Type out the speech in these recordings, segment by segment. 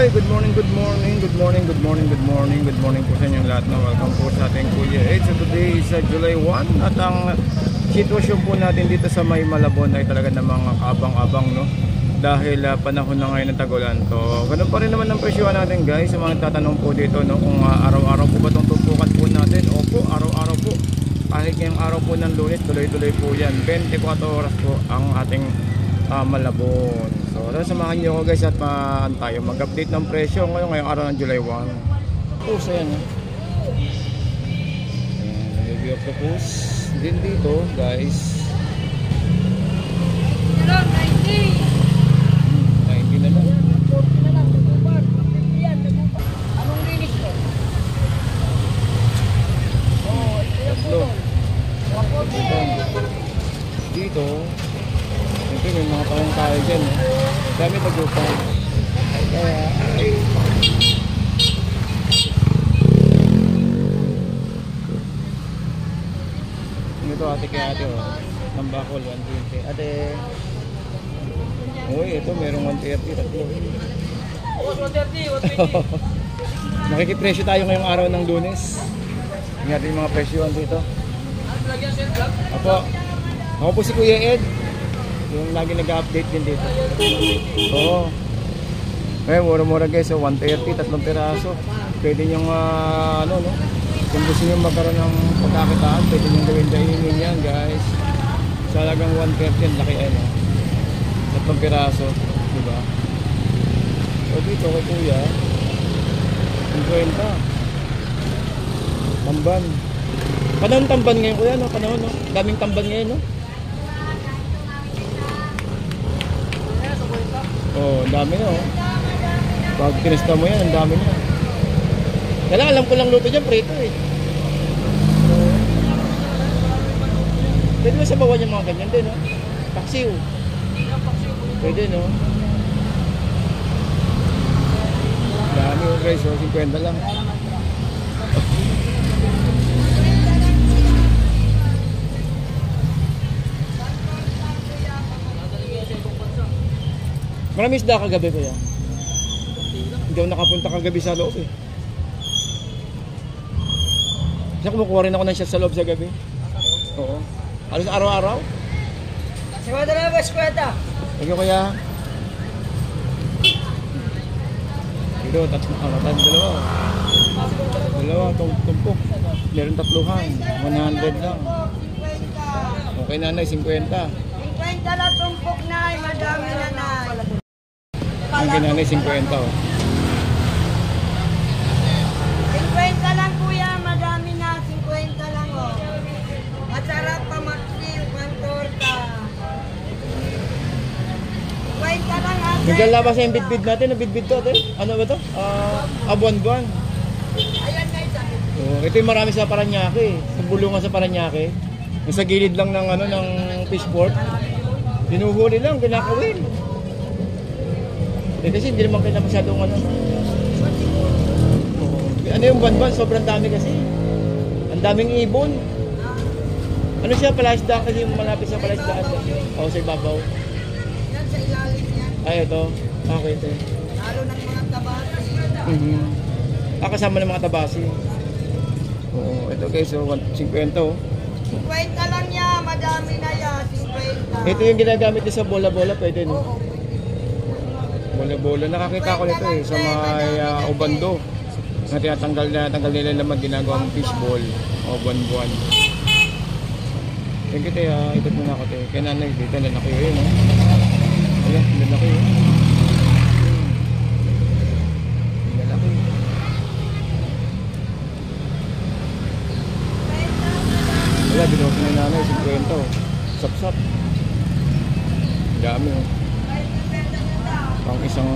Ay, good morning po sa inyong lahat na welcome po sa ating Kuya Ed. So today is July 1 at ang sitwasyon po natin dito sa May Malabon ay talaga namang kaabang-abang, no? Dahil panahon na ngayon ng tag-ulan. So ganun pa rin naman ang presyohan natin, guys. Sa mga tatanong po dito, no, kung araw-araw po ba itong tumpukan po natin. Opo, araw-araw po. Kahit ngayong araw po ng Lunes, tuloy-tuloy po yan. 24 oras po ang ating Malabon. So samahan nyo ko, guys, at tayo mag-update ng presyo ngayong araw ng July 1. Puso yan, review of the puso din dito, guys. 90 na lang. Anong linis ko? Tatlo. Dito siyempre may mga parang tayo dyan, dami tagupang. Kaya ito ate kay ate, tambakol 120 ate. Uy, ito merong 130 tatlo. 130 makikipresyo tayo ngayong araw ng Lunes. Tingnan yung mga presyohan dito. Ako po si Kuya Ed, yung lagi nag-update din dito. Oo. Ngayon, mura-mura, guys. So 130, tatlong piraso. Pwede nyo no? Kung gusto nyo magkaroon ng pagkakitaan, pwede nyo gawin daingin yan, guys. Sa halagang 130, laki tatlong piraso, diba? So dito kay Kuya 50 tamban. Panahon tamban ngayon, Kuya, no? Panahon, no? Daming tamban ngayon, no? Oh, ang dami, no? Pag tinesta mo yan, ang dami na. Kaya alam ko lang luto dyan, prito, So, pwede mo sabawan yung mga ganyan din, no? Paksiw. Pwede, no? Dami yung guys, 50 lang. Marami isda kagabi, Kuya. Hindi ako nakapunta kagabi sa loob, Kasi kumukuha rin ako ng shot sa loob sa gabi. Oo. Halos araw-araw. Sikweta na ba, sikweta? Thank you, Kuya. Dito, dalawa, tumpok. Meron tatluhan, 100 lang. Okay, nanay, 50. 50 lang tumpok na, madami na na. Ang ginanay, 50. 50 lang, Kuya, madami na. 50 lang, Masarap pa maksiw, kantorta. 50 lang, ate. Naglalabas na yung bidbid natin. Nabidbid to, ate. Ano ba to? Abuan-buan. Ayan na sabi. Ito yung marami sa Paranaque. Sa bulungan sa Paranaque. Yung sa gilid lang ng, ng fishport. Dinuhuli lang, kinakawin. Kasi hindi naman kayo masyadong ano yung buwan-buwan, sobrang dami kasi. Ang daming ibon. Ano siya, palasda kasi malapit sa palasdaan. O, sa ibabaw. Yan sa ilalim yan. Ay, ito. Okay, ito. Lalo ng mga tabasi. Kasama ng mga tabasi. Oo, ito guys, so 50. 50 lang yan, madami na yan. 50. Ito yung ginagamit niya sa bola-bola, pwede, no? Oo. Bola-bola. Nakakita ko nito sa may Obando. Na tinatanggal nila naman ginagawang fishball o buwan-buwan. Thank you, Teha. Ikot muna ako, Teha. Kaya nanay, dito lalaki yun, no? Ayan, lalaki yun. Lalaki. Wala, binuha ko na nanay, 50. Sap-sap. Dami, pang isang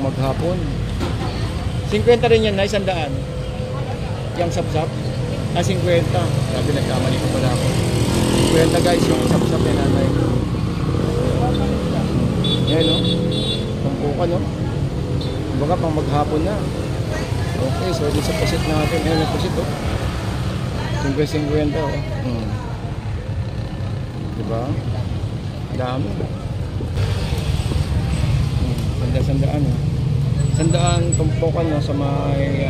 maghapon. 50 rin yan na 100. Yung sap-sap 50. Sabi, nagkamali ko pala ako. 50 guys, yung sap-sap na nanay. Yan, no? Pangkukan, no? Kumbaga pang maghapon na. Okay, so dito sa pusit natin. Ayan, yung pusit, 50, diba? Dami. Sandaan, 100 tumpukan no, sa may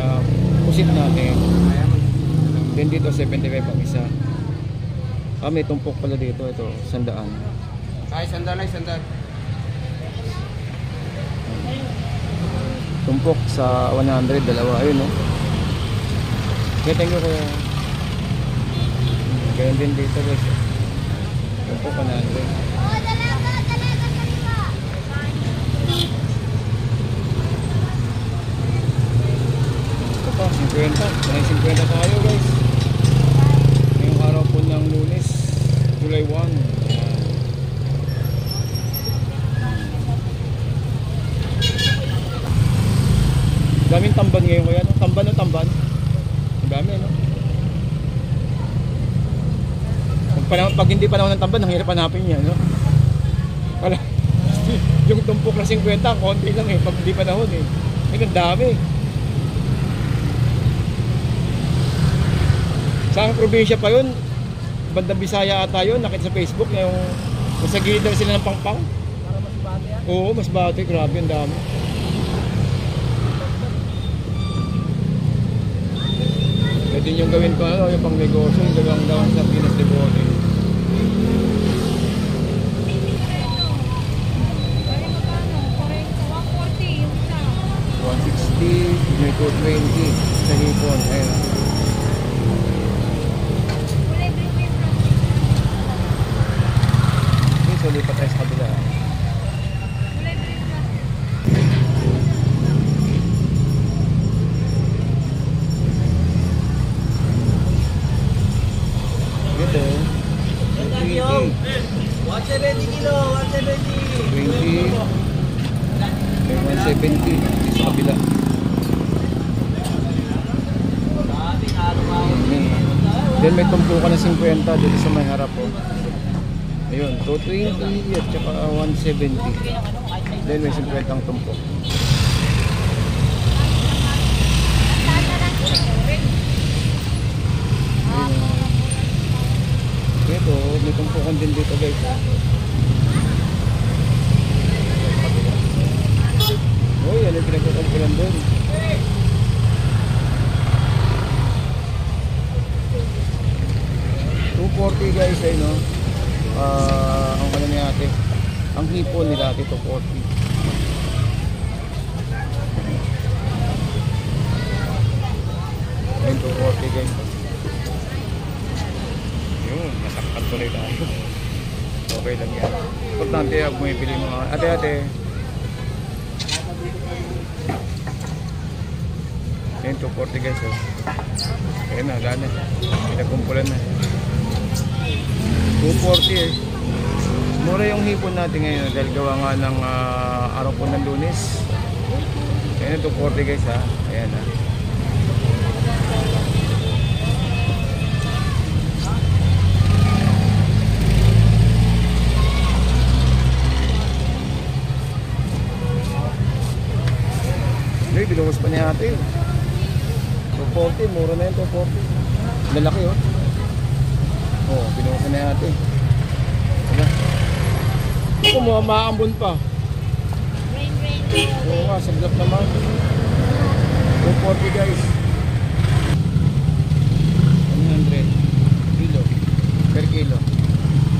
pusit natin. Then dito 75 ang isa. May tumpok pala dito. Ito 100. Ay, sandal. Tumpok sa 100, dalawa. Ayun no. Okay, thank you kuya. Ganyan din dito guys. Tumpok 100. Ito pa, 50. Sanay 50 tayo guys. Ngayong araw po ng Lunes, July 1. Ayan. Daming tamban ngayon kuya, no? Tamban na tamban. Ang dami, no? Pag hindi panahon ng tamban, ang hirap hanapin niya, no? Wala. Yung tumpok na 50, konti lang eh. Pag hindi panahon eh. Ang dami. Sa probinsya pa yun, bandang Bisaya ata yun, nakita sa Facebook na yung nasa gilid lang sila ng pangpang. Para mas bate yan. Oo, mas bate, grabe, ang dami. Pwede nyo gawin ko ano, yung pang negosyo, yung gawang daw sa Pinas de Bote. Bali magkano? 140 yung isa. 160, may 220 sa hipon. Ayun. Kulay green yung plastic. Okay, so lipat tayo sa kabila. Kulay green plastic. Ito, 20. What's ready kilo? 20. May 170 dito sa kabila. Then may tumpukan na 50 dito sa may harap po. Ayun, 220 at saka 170. Then may 50 ang tumpok. Ito, may tumpukan din dito guys. Uy, ano yung pinagkakalkulan doon? $240 guys ay no. Ang ano niya ate, ang hipon nila ate, $240. Ayun, $240 guys. Yun, nasaktan tuloy tayo. Okay lang yan. Importante yung bumibili mga ate. Ayun, $240 guys. Oh. Ayun na, gana. Pinagkumpulan na. 240 eh. Mura yung hipon natin ngayon dahil gawa nga ng araw po ng Lunes. Ayun, 240 guys ha. Ayan ha. Hindi, binuhos pa niya ate. 240, mura na yun, 240. Lalaki oh. Oh, binuhos na niya ate. Diba? Ako mo, maambon pa. Rain. Oo nga, saglap naman. 240 guys. 100 kilo per kilo.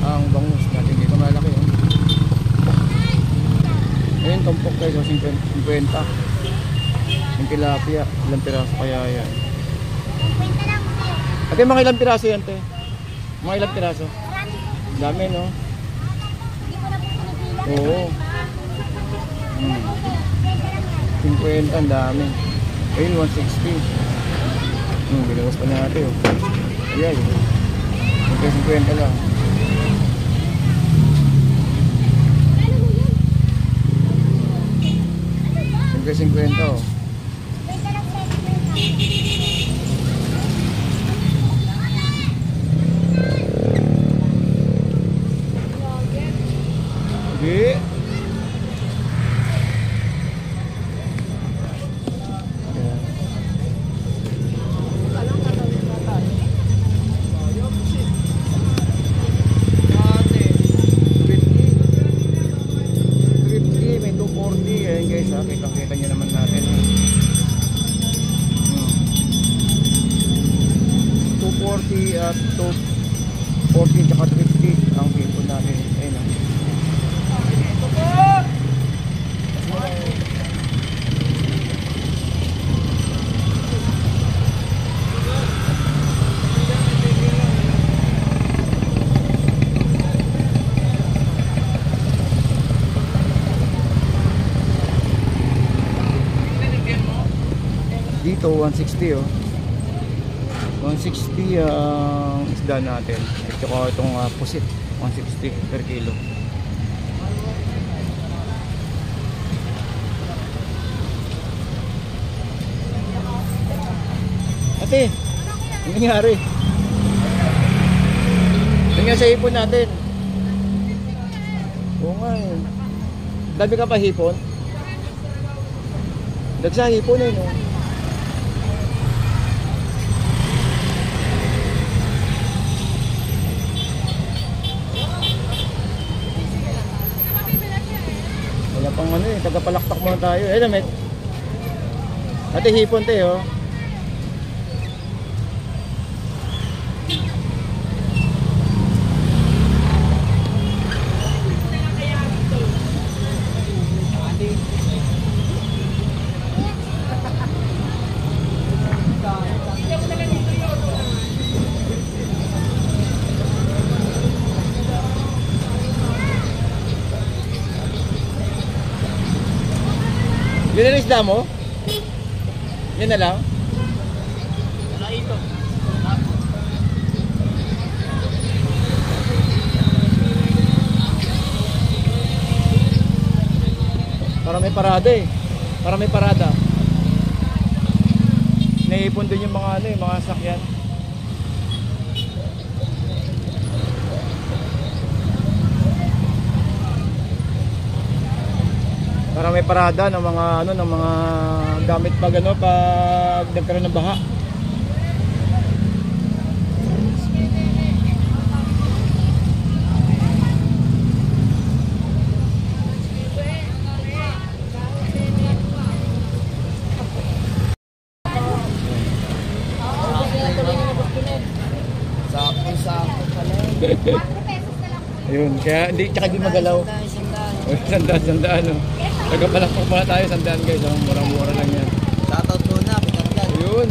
Ang bangus natin dito malaki oh. Ayun, tumpok guys, 50. Yung tilapia, ilang piraso kaya yan? Ate, mga ilang piraso yan, te? Mga ilang piraso? Dami, no? Oo. 50, ang dami. Ayun, 160. Binuwas pa natin, oh. Ayan, 50 lang. $50, oh. Hindi. May 240. Ayan guys ha, kitang-kita nyo naman natin. Ito 160 oh. 160 ang isda natin. At saka itong pusit, 160 per kilo. Ate, ano nangyari? Tingnan sa hipon natin. Oo nga eh. Dami ka pa hipon? Dagsa hipon eh no? Wala pang ano eh, tagapalakpak muna tayo. Eh damit. Ate hipon tayo oh. Yun na lang isda mo? Yun na lang? Wala ito. Para may parada eh. Para may parada. Naipon din yung mga ano eh, mga sakyan. Para may parada ng mga ano ng mga gamit pag ano pag nagkaroon ng baha. Sako-sako pala. 4 pesos na lang po. Ayun, kaya hindi tsaka di magalaw. Sandaan oh. Nagpalakpak muna tayo, sandaan guys. Oh. Murang-mura lang yan. Shoutout muna, Pekagdag. Ayun.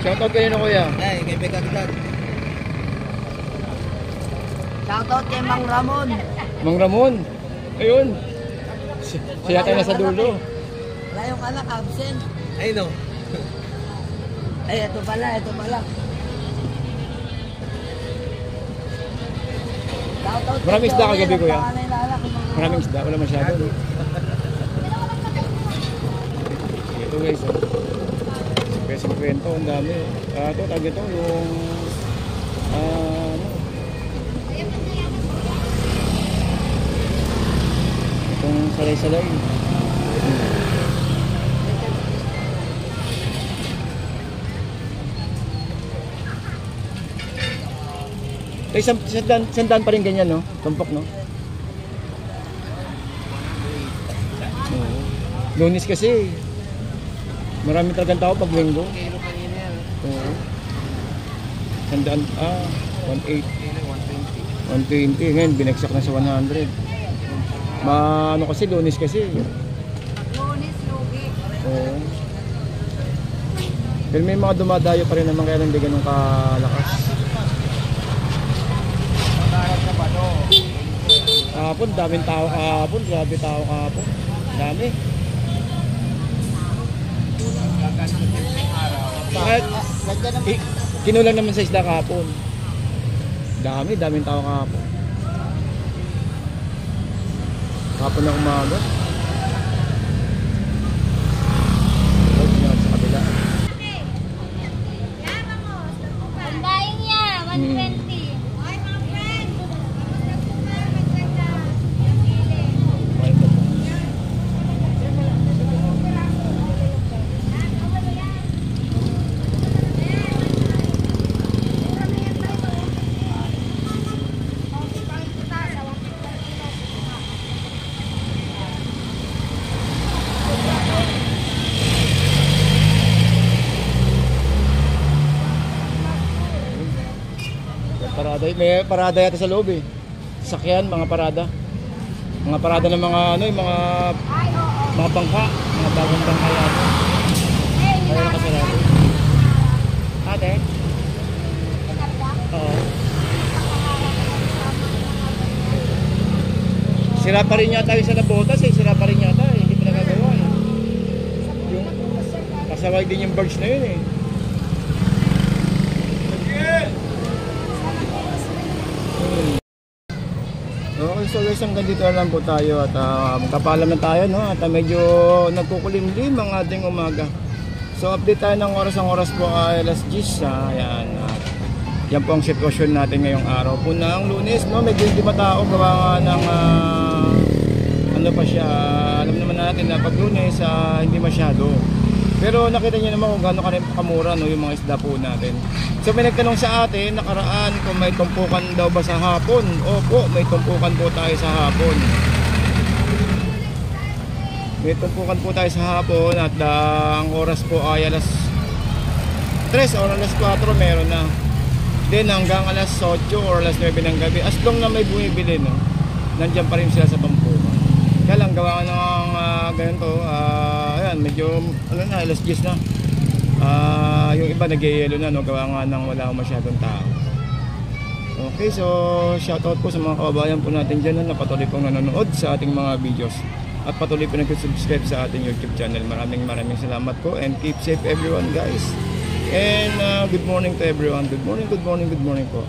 Shoutout kayo na kuya. Ay, kay Pekagdag. Shoutout kay Mang Ramon. Mang Ramon. Ayun. Siya tayo nasa dulo. Wala yung anak, absent. Ay, no. Ay, ito pala. Shoutout Maraming isda kagabi, kuya. Panganay lalaki, Mang Ramon. Maraming isda, wala masyado. No? Ito guys, oh. Peso kwento, ang dami. Ito, tag ito, yung ano, itong salay-salay. Eh, sandaan pa rin ganyan, no? Tumpok, no? Oo. Lunes kasi. Marami talagang tao pag linggo. Kilo kanina yan. Oo. Sandaan, 180. Kilo, 120. 120. Ngayon, binagsak na sa 100. Ano kasi, lunes kasi. Lunes, lugi. Oo. Pero may mga dumadayo pa rin naman kaya hindi ganun kalakas. Kahapon, daming tao kahapon. Grabe tao kahapon. Dami. Kahit kinulang naman sa isda kahapon. Daming tao kahapon. Kahapon na umaga. Sa kabila. Sandayin niya, 120. Ay, mga friend. Maganda. Parada, may parada yata sa loob eh. Sakyan, mga parada. Mga parada ng mga ano, yung mga bangka, mga bagong bangka yata. Kaya nakasarado. Ate? Oo. Sira pa rin yata yung sa nabotas eh. Sira pa rin yata eh. Hindi pa nagagawa eh. Yung Pasaway din yung birds na yun eh. Okay, so guys, hanggang dito na lang po tayo at magkapaalam na tayo, no? At medyo nagkukulimlim ang ating umaga. So update tayo ng oras. Ang oras po ay alas 10. Ayan, yan po ang sitwasyon natin ngayong araw po ng Lunes, no? Medyo hindi matao gawa nga ng ano pa siya, alam naman natin na pag Lunes hindi masyado. Pero nakita niyo naman kung gaano kamura, no, yung mga isda po natin. So may nagtanong sa atin nakaraan kung may tumpukan daw ba sa hapon. Opo, may tumpukan po tayo sa hapon. May tumpukan po tayo sa hapon at ang oras po ay alas 3 or alas 4 meron na. Then hanggang alas 8 or alas 9 ng gabi, as long na may bumibili, no, nandiyan pa rin sila sa tumpukan. Kaya lang gawa ng ganito, ayan, medyo ano na, alas 10 na. Yung iba nag-yelo na, no, gawa nga ng wala masyadong tao. Okay, so shoutout po sa mga kababayan po natin dyan na patuloy pong nanonood sa ating mga videos at patuloy po nag-subscribe sa ating YouTube channel. Maraming salamat po and keep safe everyone, guys. And good morning to everyone. Good morning po.